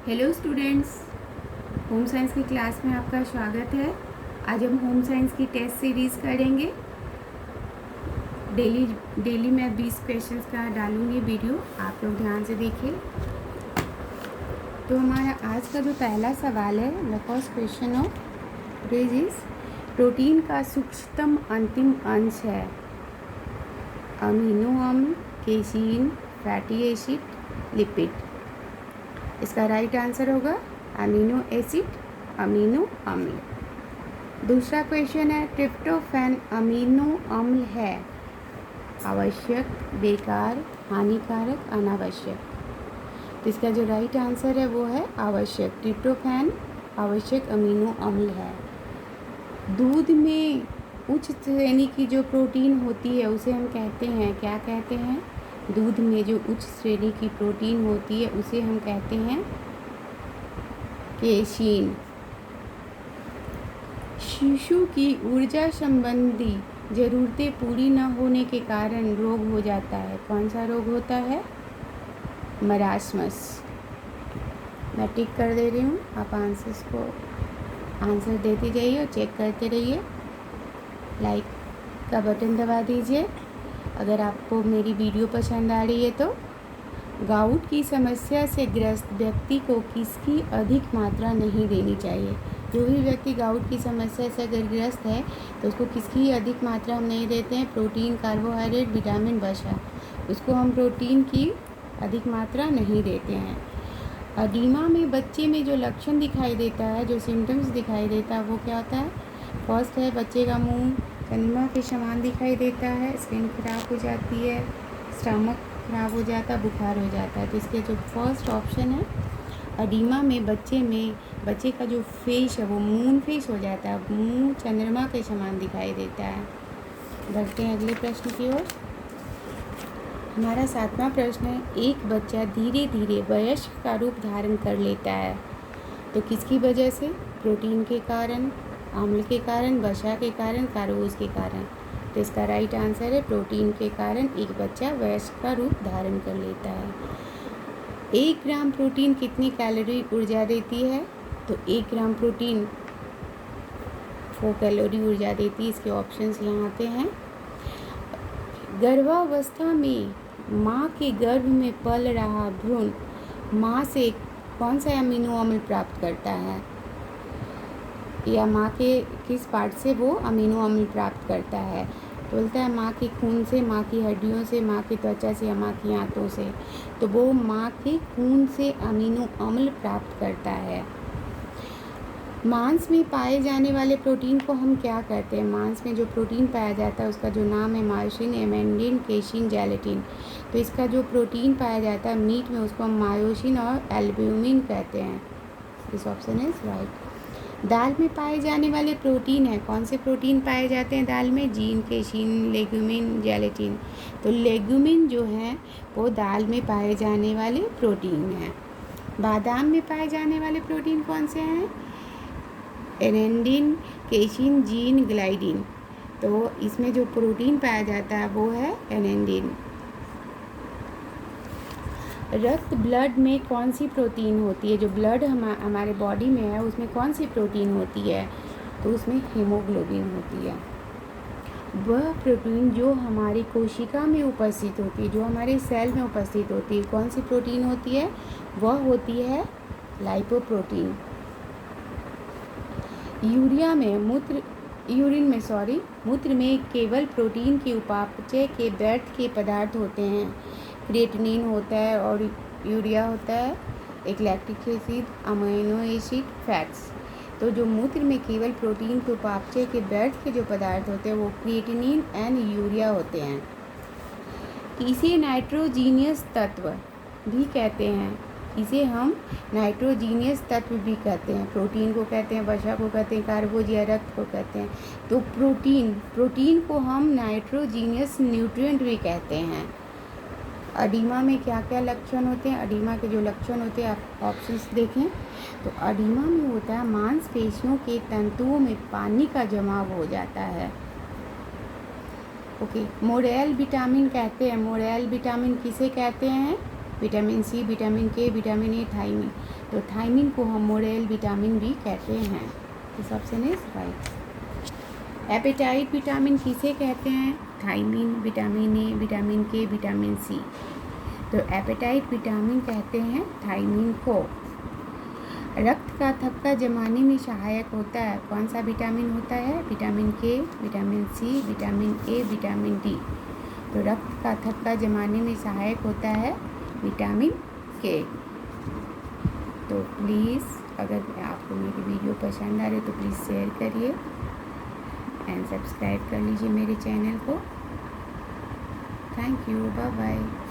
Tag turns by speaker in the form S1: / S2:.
S1: Hello students, home science की class में आपका स्वागत है। आज हम होम साइंस की टेस्ट सीरीज़ करेंगे। डेली मैं 20 क्वेश्चंस का डालूंगी वीडियो, आप लोग ध्यान से देखिए। तो हमारा आज का जो पहला सवाल है, the first question of this is, protein का सूक्ष्मतम अंतिम अंश है अमीनो अम्ल, केसीन, फैटी एसिड, लिपिड। इसका राइट आंसर होगा अमीनो एसिड, अमीनो अम्ल। दूसरा क्वेश्चन है, ट्रिप्टोफैन अमीनो अम्ल है? आवश्यक, बेकार, हानिकारक, अनावश्यक। तो इसका जो राइट आंसर है वो है आवश्यक। ट्रिप्टोफैन आवश्यक अमीनो अम्ल है। दूध में उच्च श्रेणी की जो प्रोटीन होती है उसे हम कहते हैं, क्या कहते हैं? दूध में जो उच्च श्रेणी की प्रोटीन होती है उसे हम कहते हैं केसीन। शिशु की ऊर्जा संबंधी ज़रूरतें पूरी न होने के कारण रोग हो जाता है। कौन सा रोग होता है? मरासमस। मैं टिक कर दे रही हूँ, आप आंसर देते जाइए और चेक करते रहिए। लाइक का बटन दबा दीजिए अगर आपको मेरी वीडियो पसंद आ रही है तो। गाउट की समस्या से ग्रस्त व्यक्ति को किसकी अधिक मात्रा नहीं देनी चाहिए? जो भी व्यक्ति गाउट की समस्या से अगर ग्रस्त है तो उसको किसकी अधिक मात्रा हम नहीं देते हैं? प्रोटीन, कार्बोहाइड्रेट, विटामिन, वसा, उसको हम प्रोटीन की अधिक मात्रा नहीं देते हैं। अडीमा में बच्चे में जो लक्षण दिखाई देता है, जो सिम्टम्स दिखाई देता है, वो क्या होता है? फर्स्ट है, बच्चे का मुंह चंद्रमा के समान दिखाई देता है, स्किन खराब हो जाती है, स्टमक खराब हो जाता है, बुखार हो जाता है। तो इसके जो फर्स्ट ऑप्शन है, अडीमा में बच्चे का जो फेस है वो मून फेस हो जाता है, मुंह चंद्रमा के समान दिखाई देता है। बढ़ते हैं अगले प्रश्न की ओर। हमारा 7वां प्रश्न है, एक बच्चा धीरे धीरे वयस्क का रूप धारण कर लेता है तो किसकी वजह से? प्रोटीन के कारण, अम्ल के कारण, वसा के कारण, कार्बोज के कारण। तो इसका राइट आंसर है प्रोटीन के कारण एक बच्चा वयस्क का रूप धारण कर लेता है। 1 ग्राम प्रोटीन कितनी कैलोरी ऊर्जा देती है? तो 1 ग्राम प्रोटीन 4 कैलोरी ऊर्जा देती है। इसके ऑप्शंस यहाँ आते हैं। गर्भावस्था में माँ के गर्भ में पल रहा भ्रूण माँ से कौन सा अमीनो अम्ल प्राप्त करता है? या माँ के किस पार्ट से वो अमीनो अम्ल प्राप्त करता है? तो बोलता है माँ के खून से, माँ की हड्डियों से, माँ की त्वचा से या माँ की आंतों से। तो वो माँ के खून से अमीनो अम्ल प्राप्त करता है। मांस में पाए जाने वाले प्रोटीन को हम क्या कहते हैं? मांस में जो प्रोटीन पाया जाता है उसका जो नाम है मायोसिन, एमेंडिन, केसिन, जेलेटिन। तो इसका जो प्रोटीन पाया जाता है मीट में उसको हम मायोसिन और एल्ब्यूमिन कहते हैं। This option is right. दाल में पाए जाने वाले प्रोटीन है, कौन से प्रोटीन पाए जाते हैं दाल में? Zein, casein, legumin, gelatin. तो लेग्यूमिन जो है वो दाल में पाए जाने वाले प्रोटीन हैं। बादाम में पाए जाने वाले प्रोटीन कौन से हैं? एरेंडिन, केसिन, जीन, ग्लाइडिन। तो इसमें जो प्रोटीन पाया जाता है वो है एरेंडिन। रक्त, ब्लड में कौन सी प्रोटीन होती है? जो ब्लड हमारे बॉडी में है उसमें कौन सी प्रोटीन होती है? तो उसमें हीमोग्लोबिन होती है। वह प्रोटीन जो हमारी कोशिका में उपस्थित होती है, जो हमारे सेल में उपस्थित होती है, कौन सी प्रोटीन होती है? वह होती है लाइपोप्रोटीन। मूत्र में केवल प्रोटीन के उपापचय के व्यर्थ के पदार्थ होते हैं। क्रिएटिनिन होता है और यूरिया होता है, एक lactic acid, amino acid, fats. तो जो मूत्र में केवल प्रोटीन के उपापचय के व्यर्थ के जो पदार्थ होते हैं वो क्रिएटिनिन एंड यूरिया होते हैं। इसे नाइट्रोजीनियस तत्व भी कहते हैं। इसे हम नाइट्रोजीनियस तत्व भी कहते हैं। प्रोटीन को कहते हैं, वसा को कहते हैं, कार्बोज या रक्त को कहते हैं। तो प्रोटीन को हम नाइट्रोजीनियस न्यूट्रिएंट भी कहते हैं। अडीमा में क्या क्या लक्षण होते हैं? अडीमा के जो लक्षण होते हैं आप ऑप्शंस देखें। तो अडीमा में होता है मांसपेशियों के तंतुओं में पानी का जमाव हो जाता है। ओके, मोरेल विटामिन कहते हैं। मोरेल विटामिन किसे कहते हैं? Vitamin C, vitamin K, vitamin A, thiamine. तो थायमिन को हम मोरेल विटामिन भी कहते हैं। This option is right. Appetite vitamin किसे कहते हैं? Thiamine, vitamin A, vitamin K, vitamin C. तो एपेटाइट विटामिन कहते हैं थायमिन को। रक्त का थक्का जमाने में सहायक होता है, कौन सा विटामिन होता है? Vitamin K, vitamin C, vitamin A, vitamin D. तो रक्त का थक्का जमाने में सहायक होता है विटामिन के। तो प्लीज़ अगर आपको मेरी वीडियो पसंद आ रही है तो प्लीज़ शेयर करिए एंड सब्सक्राइब कर लीजिए मेरे चैनल को। Thank you, bye bye.